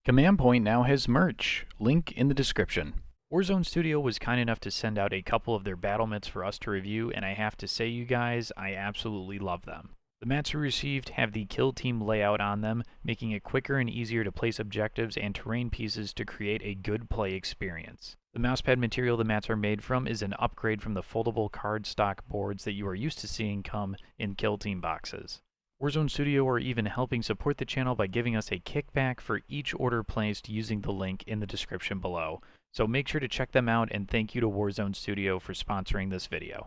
Command Point now has merch. Link in the description. Warzone Studio was kind enough to send out a couple of their battle mats for us to review, and I have to say, you guys, I absolutely love them. The mats we received have the kill team layout on them, making it quicker and easier to place objectives and terrain pieces to create a good play experience. The mousepad material the mats are made from is an upgrade from the foldable cardstock boards that you are used to seeing come in kill team boxes. Warzone Studio are even helping support the channel by giving us a kickback for each order placed using the link in the description below. So make sure to check them out, and thank you to Warzone Studio for sponsoring this video.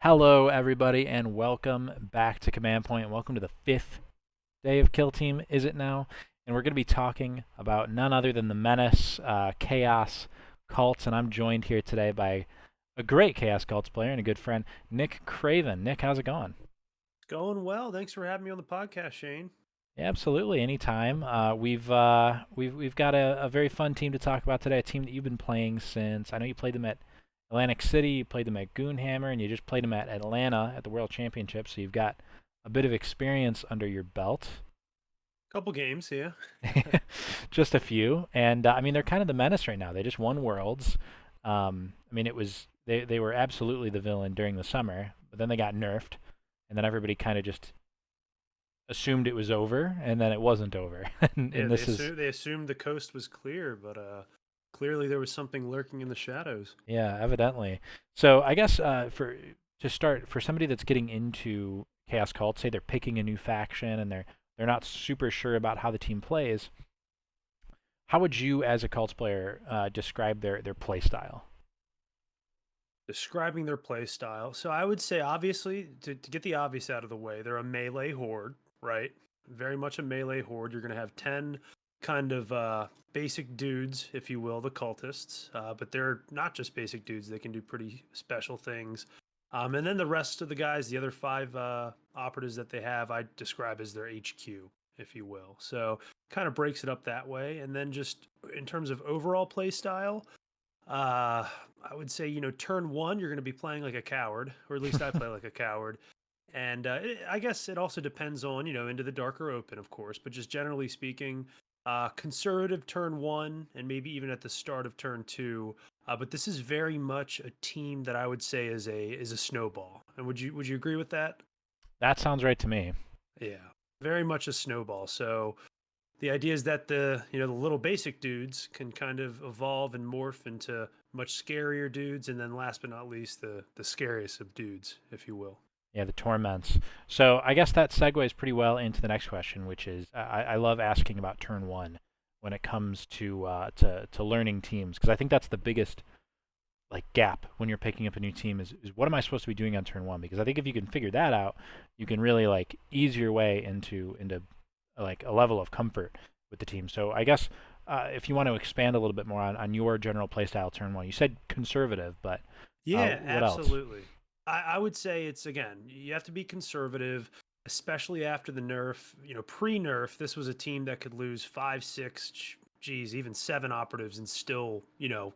Hello, everybody, and welcome back to Command Point. Welcome to the 5th day of Kill Team, is it now? And we're going to be talking about none other than the Menace Chaos Cults, and I'm joined here today by a great Chaos Cults player and a good friend, Nick Craven. Nick, how's it going? Going well. Thanks for having me on the podcast, Shane. Yeah, absolutely. Anytime. We've got a very fun team to talk about today. A team that you've been playing since. I know you played them at Atlantic City, you played them at Goonhammer, and you just played them at Atlanta at the World Championship. So you've got a bit of experience under your belt. Couple games, yeah. Just a few, and I mean they're kind of the menace right now. They just won Worlds. I mean they were absolutely the villain during the summer, but then they got nerfed. And then everybody kind of just assumed it was over, and then it wasn't over. They assumed the coast was clear, but clearly there was something lurking in the shadows. Yeah, evidently. So I guess for somebody that's getting into Chaos Cult, say they're picking a new faction and they're not super sure about how the team plays. How would you, as a Cults player, describe their play style? Describing their play style. So I would say, obviously, to get the obvious out of the way, they're a melee horde, right? Very much a melee horde. You're going to have 10 kind of basic dudes, if you will, the cultists. But they're not just basic dudes. They can do pretty special things. And then the rest of the guys, the other 5 operatives that they have, I describe as their HQ, if you will. So kind of breaks it up that way. And then just in terms of overall play style, I would say, turn 1, you're going to be playing like a coward, or at least I play like a coward. And I guess it also depends on, into the dark or open, of course, but just generally speaking, conservative turn 1, and maybe even at the start of turn 2. But this is very much a team that I would say is a snowball. And would you agree with that? That sounds right to me. Yeah, very much a snowball. So the idea is that the little basic dudes can kind of evolve and morph into much scarier dudes, and then last but not least, the scariest of dudes, if you will. Yeah, the torments. So I guess that segues pretty well into the next question, which is I love asking about turn 1 when it comes to learning teams, because I think that's the biggest gap when you're picking up a new team is what am I supposed to be doing on turn 1? Because I think if you can figure that out, you can really ease your way into a level of comfort with the team. So I guess if you want to expand a little bit more on your general playstyle turn 1, you said conservative, but yeah, what absolutely. else? I would say it's, again, you have to be conservative, especially after the nerf. Pre-nerf, this was a team that could lose 5, 6, geez, even 7 operatives and still,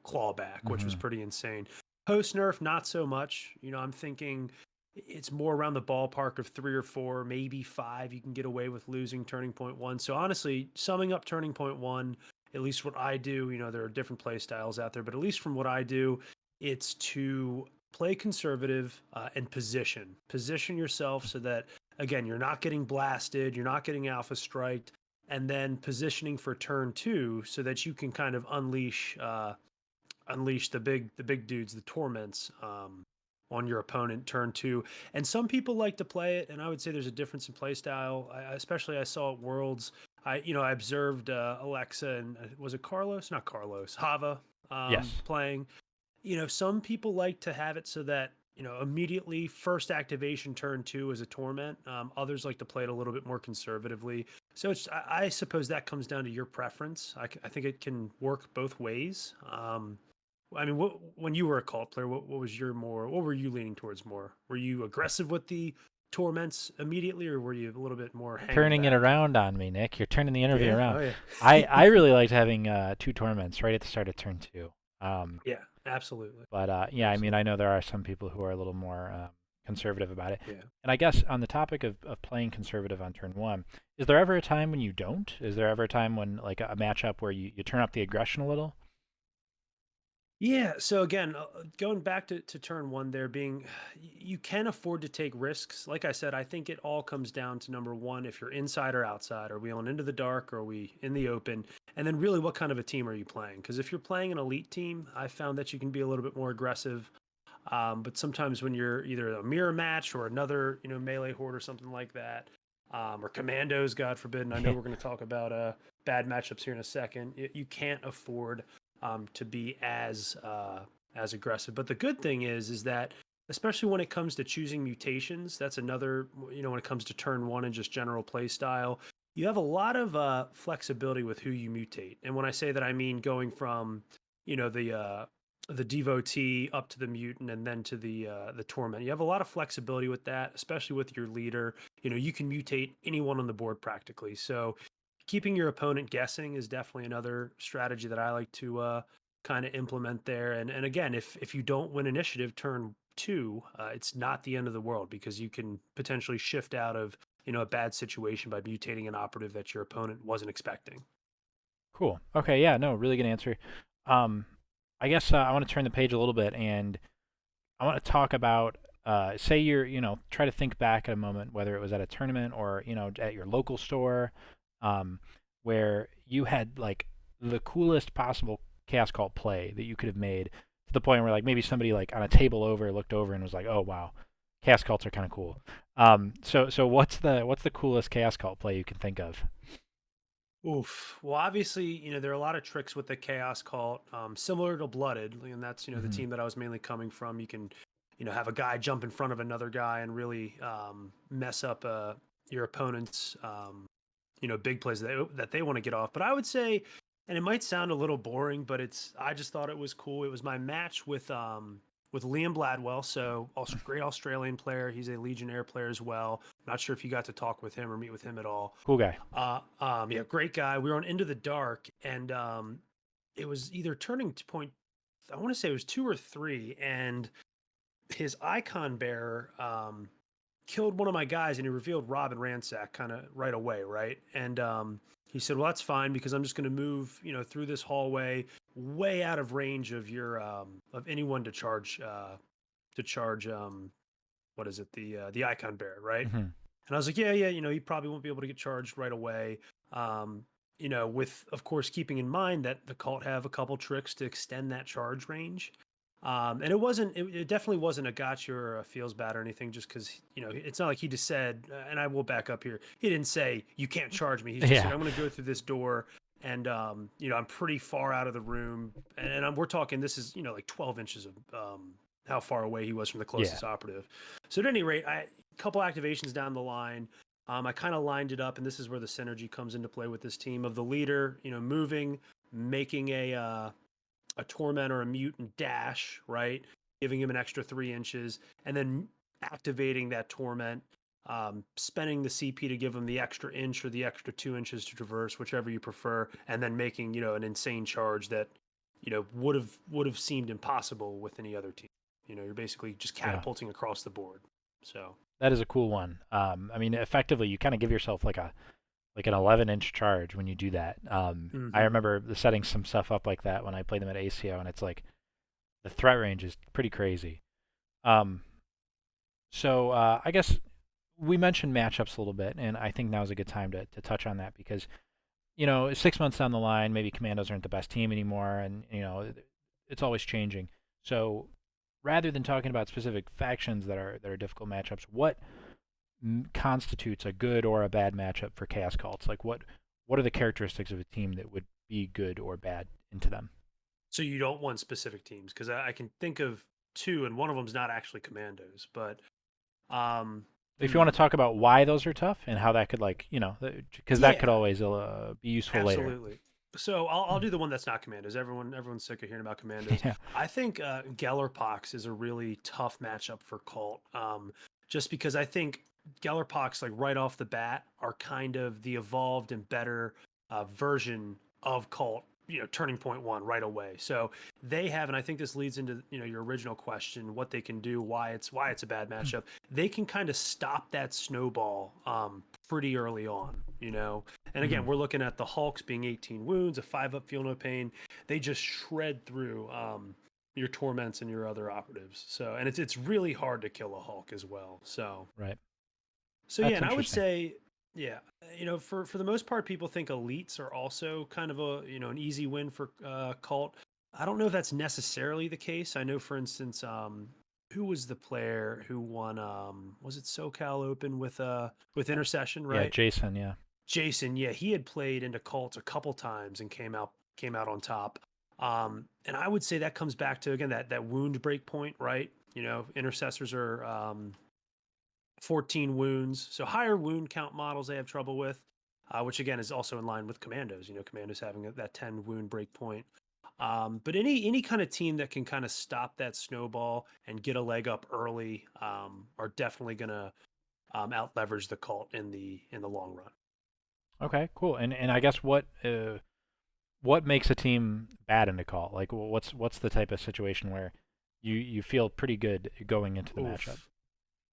claw back, which was pretty insane. Post-nerf, not so much. I'm thinking it's more around the ballpark of 3 or 4, maybe 5. You can get away with losing Turning Point 1. So honestly, summing up Turning Point 1, at least what I do, there are different play styles out there, but at least from what I do, it's to play conservative and position yourself so that, again, you're not getting blasted, you're not getting alpha striked, and then positioning for turn 2 so that you can kind of unleash the big dudes, the torments, on your opponent turn 2. And some people like to play it, and I would say there's a difference in play style. I saw at Worlds, I observed Alexa and was it Carlos? Not Carlos, Hava Yes. playing. Some people like to have it so that, immediately first activation turn 2 is a torment. Others like to play it a little bit more conservatively. So I suppose that comes down to your preference. I think it can work both ways. I mean, when you were a cult player, what were you leaning towards more? Were you aggressive with the torments immediately, or were you a little bit more hanging Turning it back? around on me, Nick. You're turning the interview Yeah. around. Oh yeah. I really liked having 2 torments right at the start of turn 2. Yeah. Absolutely. But yeah, I mean, I know there are some people who are a little more conservative about it. Yeah. And I guess on the topic of playing conservative on turn one, is there ever a time when you don't? Is there ever a time when like a matchup where you turn up the aggression a little? Yeah. So again, going back to turn one, there being, you can afford to take risks. Like I said, I think it all comes down to number one, if you're inside or outside, are we on into the dark, or are we in the open? And then really, what kind of a team are you playing? Because if you're playing an elite team, I found that you can be a little bit more aggressive. But sometimes when you're either a mirror match or another, melee horde or something like that, or commandos, God forbid. And I know we're going to talk about bad matchups here in a second. You can't afford to be as aggressive. But the good thing is that especially when it comes to choosing mutations, that's another. When it comes to turn one and just general play style, you have a lot of flexibility with who you mutate. And when I say that, I mean going from you know the devotee up to the mutant and then to the torment. You have a lot of flexibility with that, especially with your leader. You can mutate anyone on the board practically. So keeping your opponent guessing is definitely another strategy that I like to kind of implement there. And again, if you don't win initiative turn two, it's not the end of the world, because you can potentially shift out of a bad situation by mutating an operative that your opponent wasn't expecting. Cool. Okay. Yeah. No. Really good answer. Um, I guess I want to turn the page a little bit, and I want to talk about. Say try to think back at a moment, whether it was at a tournament or at your local store, um, where you had like the coolest possible chaos cult play that you could have made, to the point where like maybe somebody like on a table over looked over and was like, oh wow, chaos cults are kind of cool. So what's the coolest chaos cult play you can think of? Oof. Well, obviously, there are a lot of tricks with the Chaos Cult, similar to Blooded, and that's, the Hmm. team that I was mainly coming from. You can, have a guy jump in front of another guy and really mess up your opponent's, big plays that they want to get off. But I would say, and it might sound a little boring, but I just thought it was cool. It was my match with Liam Bladwell, so great Australian player. He's a Legionnaire player as well. Not sure if you got to talk with him or meet with him at all. Cool guy. Yeah, great guy. We were on Into the Dark, and it was either turning to point. I want to say it was two or three, and his icon bearer killed one of my guys, and he revealed Robin Ransack kind of right away, right? And he said, "Well, that's fine, because I'm just going to move, through this hallway, way out of range of your of anyone to charge what is it, the icon bearer, right?" Hmm. And I was like, yeah, yeah, you probably won't be able to get charged right away. With, of course, keeping in mind that the cult have a couple tricks to extend that charge range. And it definitely wasn't a gotcha or a feels bad or anything, just because, it's not like he just said, and I will back up here. He didn't say, you can't charge me. He's just like, Yeah. I'm going to go through this door, and, I'm pretty far out of the room. And we're talking, this is, like 12 inches of how far away he was from the Yeah. closest operative. So at any rate, couple activations down the line, I kind of lined it up, and this is where the synergy comes into play with this team of the leader, moving, making a torment or a mutant dash, right, giving him an extra 3 inches, and then activating that torment, spending the CP to give him the extra inch or the extra 2 inches to traverse, whichever you prefer, and then making an insane charge that would have seemed impossible with any other team. You're basically just Yeah. catapulting across the board. So. That is a cool one. I mean, effectively, you kind of give yourself like an 11-inch charge when you do that. I Hmm. remember setting some stuff up like that when I played them at ACO, and it's like the threat range is pretty crazy. Um, so I guess we mentioned matchups a little bit, and I think now is a good time to touch on that, because 6 months down the line, maybe Commandos aren't the best team anymore, and it's always changing. So rather than talking about specific factions that are difficult matchups, what constitutes a good or a bad matchup for Chaos Cults? Like what are the characteristics of a team that would be good or bad into them? So you don't want specific teams, because I can think of two, and one of them's not actually Commandos, but um, If you want hmm, to talk about why those are tough and how that could because that could yeah, always be useful later. absolutely. So I'll do the one that's not Commandos. Everyone's sick of hearing about Commandos. Yeah. I think Gellerpox is a really tough matchup for Cult, just because I think Gellerpox, like right off the bat, are kind of the evolved and better version of Cult. turning point one right away. So they have, and I think this leads into your original question, what they can do, why it's a bad matchup. They can kind of stop that snowball pretty early on. And again, we're looking at the Hulks being 18 wounds, a 5-up feel no pain. They just shred through your torments and your other operatives. So, and it's really hard to kill a Hulk as well. So Right. So That's yeah, and I would interesting. say, yeah, for the most part, people think elites are also kind of an easy win for cult. I don't know if that's necessarily the case. I know, for instance, who was the player who won? Was it SoCal Open with Intercession, Yeah, right? Jason. Yeah. Jason, yeah, he had played into cult a couple times and came out on top. And I would say that comes back to again that wound break point, right? Intercessors are 14 wounds. So higher wound count models they have trouble with, which again is also in line with commandos. Commandos having that 10 wound break point. But any kind of team that can kind of stop that snowball and get a leg up early are definitely going to out leverage the cult in the long run. Okay, cool. And I guess what makes a team bad in a call? Like what's the type of situation where you feel pretty good going into the matchup? Oof.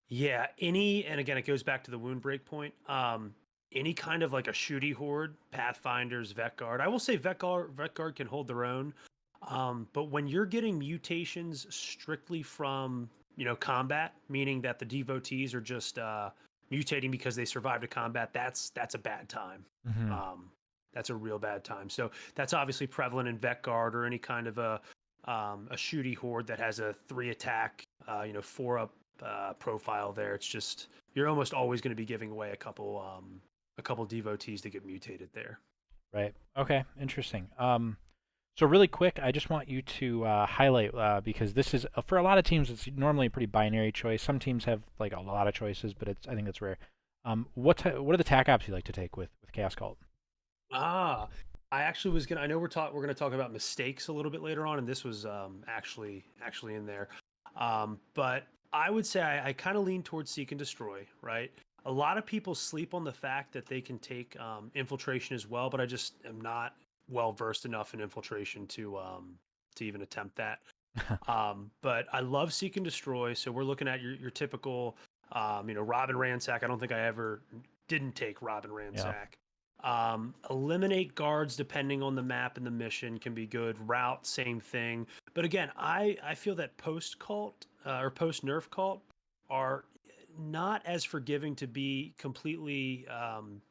Yeah, and again, it goes back to the wound break point. Any kind of like a shooty horde, Pathfinders, Vet Guard. I will say Vet Guard can hold their own. But when you're getting mutations strictly from combat, meaning that the devotees are just mutating because they survived a combat, that's a bad time. Mm-hmm. That's a real bad time. So that's obviously prevalent in Vet Guard or any kind of a shooty horde that has a 3 attack, 4-up profile there. It's just you're almost always going to be giving away a couple devotees to get mutated there. Right. Okay. Interesting. So really quick, I just want you to highlight because this is for a lot of teams. It's normally a pretty binary choice. Some teams have like a lot of choices, but I think it's rare. What are the tac ops you like to take with Chaos Cult? I actually was gonna. I know we're gonna talk about mistakes a little bit later on, and this was actually in there. But I would say I kind of lean towards seek and destroy. Right. A lot of people sleep on the fact that they can take infiltration as well, but I just am not well versed enough in infiltration to even attempt that. But I love seek and destroy. So we're looking at your typical, Robin Ransack. I don't think I ever didn't take Robin Ransack. Eliminate guards depending on the map and the mission can be good. Route, same thing. But again, I feel that post cult or post nerf cult are not as forgiving to be completely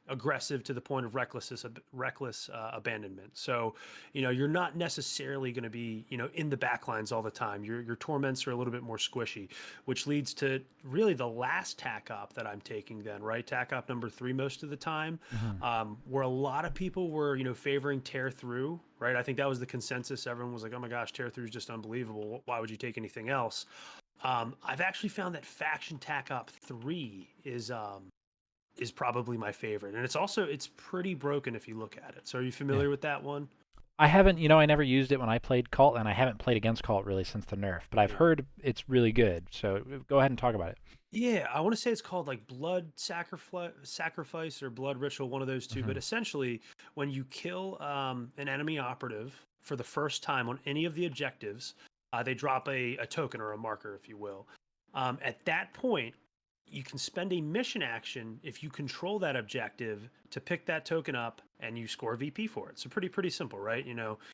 aggressive to the point of reckless abandonment. So, you're not necessarily going to be, in the backlines all the time. Your torments are a little bit more squishy, which leads to really the last tac op that I'm taking then, right? Tac op number 3 most of the time, where a lot of people were, favoring tear through, right? I think that was the consensus. Everyone was like, oh my gosh, tear through is just unbelievable. Why would you take anything else? I've actually found that Faction Tac Op 3 is probably my favorite, and it's pretty broken if you look at it. So are you familiar with that one? I haven't, I never used it when I played Cult, and I haven't played against Cult really since the nerf, but I've heard it's really good. So go ahead and talk about it. Yeah, I want to say it's called like Blood Sacrifice or Blood Ritual, one of those two. But essentially, when you kill an enemy operative for the first time on any of the objectives, they drop a token or a marker, if you will. At that point, you can spend a mission action if you control that objective to pick that token up, and you score VP for it. So pretty simple, right?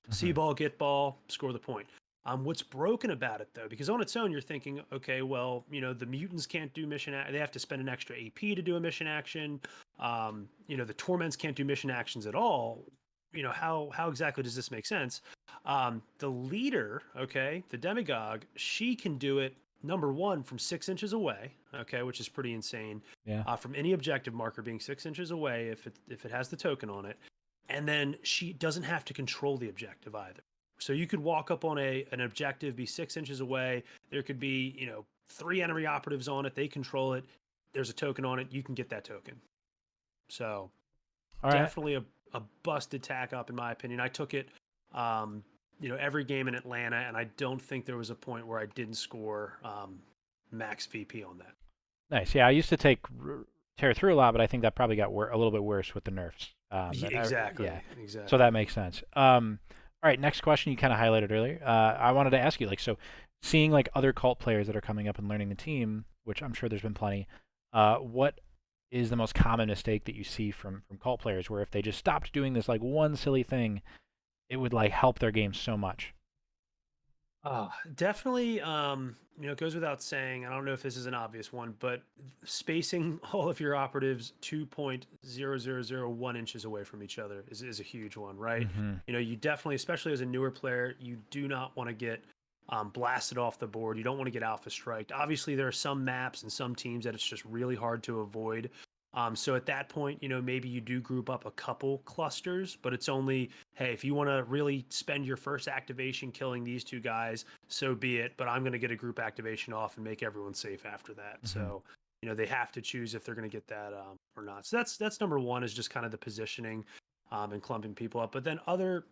See ball, get ball, score the point. What's broken about it though, because on its own you're thinking, okay, well, the mutants can't do mission. They have to spend an extra AP to do a mission action. The torments can't do mission actions at all. How exactly does this make sense? The leader, okay, the demagogue, she can do it, number one, from 6 inches away, okay, which is pretty insane. Yeah. From any objective marker being 6 inches away if it has the token on it. And then she doesn't have to control the objective either. So you could walk up on an objective, be 6 inches away. There could be, 3 enemy operatives on it. They control it. There's a token on it. You can get that token. So definitely a busted tac up in my opinion. I took it, every game in Atlanta, and I don't think there was a point where I didn't score max VP on that. Nice. Yeah, I used to take tear through a lot, but I think that probably got a little bit worse with the nerfs. Exactly. Yeah. Exactly. So that makes sense. All right, next question you kind of highlighted earlier. I wanted to ask you, like, so seeing like other cult players that are coming up and learning the team, which I'm sure there's been plenty. What is the most common mistake that you see from cult players, where if they just stopped doing this like one silly thing, it would like help their game so much? Definitely. It goes without saying. I don't know if this is an obvious one, but spacing all of your operatives 2.0001 inches away from each other is a huge one, right? Mm-hmm. You definitely, especially as a newer player, you do not want to get blasted off the board. You don't want to get alpha striked. Obviously, there are some maps and some teams that it's just really hard to avoid. So at that point, maybe you do group up a couple clusters, but it's only, hey, if you want to really spend your first activation killing these two guys, so be it. But I'm going to get a group activation off and make everyone safe after that. Mm-hmm. So, they have to choose if they're going to get that or not. So that's number one, is just kind of the positioning and clumping people up. But then other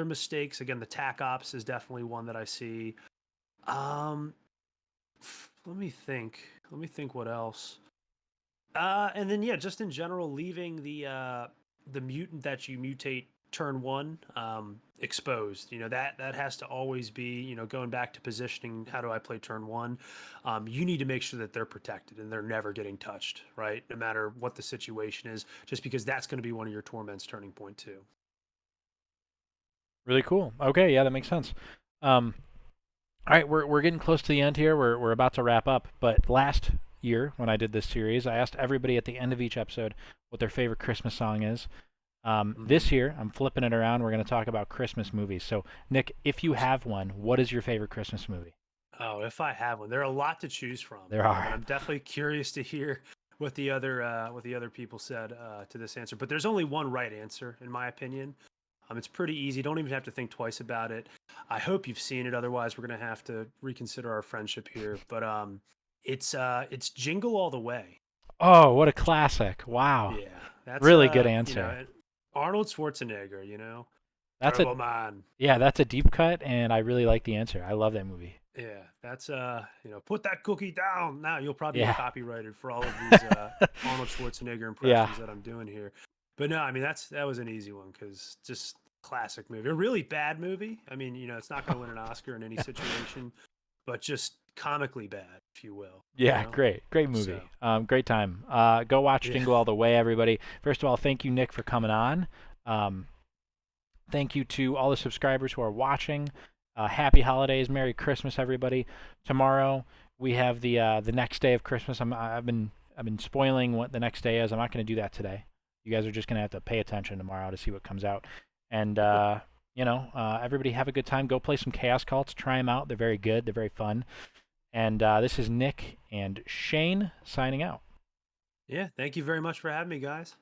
mistakes, again, the tac ops is definitely one that I see. Um, let me think. Let me think what else. And then yeah, just in general, leaving the mutant that you mutate turn one exposed. That has to always be, going back to positioning. How do I play turn one? You need to make sure that they're protected and they're never getting touched, right? No matter what the situation is, just because that's going to be one of your torments turning point too. Really cool. Okay, yeah, that makes sense. All right, we're getting close to the end here. We're about to wrap up. But last year, when I did this series, I asked everybody at the end of each episode what their favorite Christmas song is. This year, I'm flipping it around. We're going to talk about Christmas movies. So, Nick, if you have one, what is your favorite Christmas movie? Oh, if I have one, there are a lot to choose from. There are. And I'm definitely curious to hear what the other people said to this answer. But there's only one right answer, in my opinion. It's pretty easy. Don't even have to think twice about it. I hope you've seen it. Otherwise, we're gonna have to reconsider our friendship here. But it's Jingle All the Way. Oh, what a classic. Wow. Yeah, that's Really good answer. Arnold Schwarzenegger. That's Turbo a Man. Yeah, that's a deep cut, and I really like the answer. I love that movie. Yeah, that's put that cookie down. Now you'll probably Yeah. get copyrighted for all of these Arnold Schwarzenegger impressions that I'm doing here. But no, I mean that was an easy one, because just classic movie. A really bad movie. I mean, it's not going to win an Oscar in any situation, but just comically bad, if you will. Yeah, great movie. Great time. Go watch Jingle All the Way, everybody. First of all, thank you, Nick, for coming on. Thank you to all the subscribers who are watching. Happy holidays, Merry Christmas, everybody. Tomorrow we have the next day of Christmas. I've been spoiling what the next day is. I'm not going to do that today. You guys are just going to have to pay attention tomorrow to see what comes out. And everybody have a good time. Go play some Chaos Cults. Try them out. They're very good. They're very fun. And this is Nick and Shane signing out. Yeah, thank you very much for having me, guys.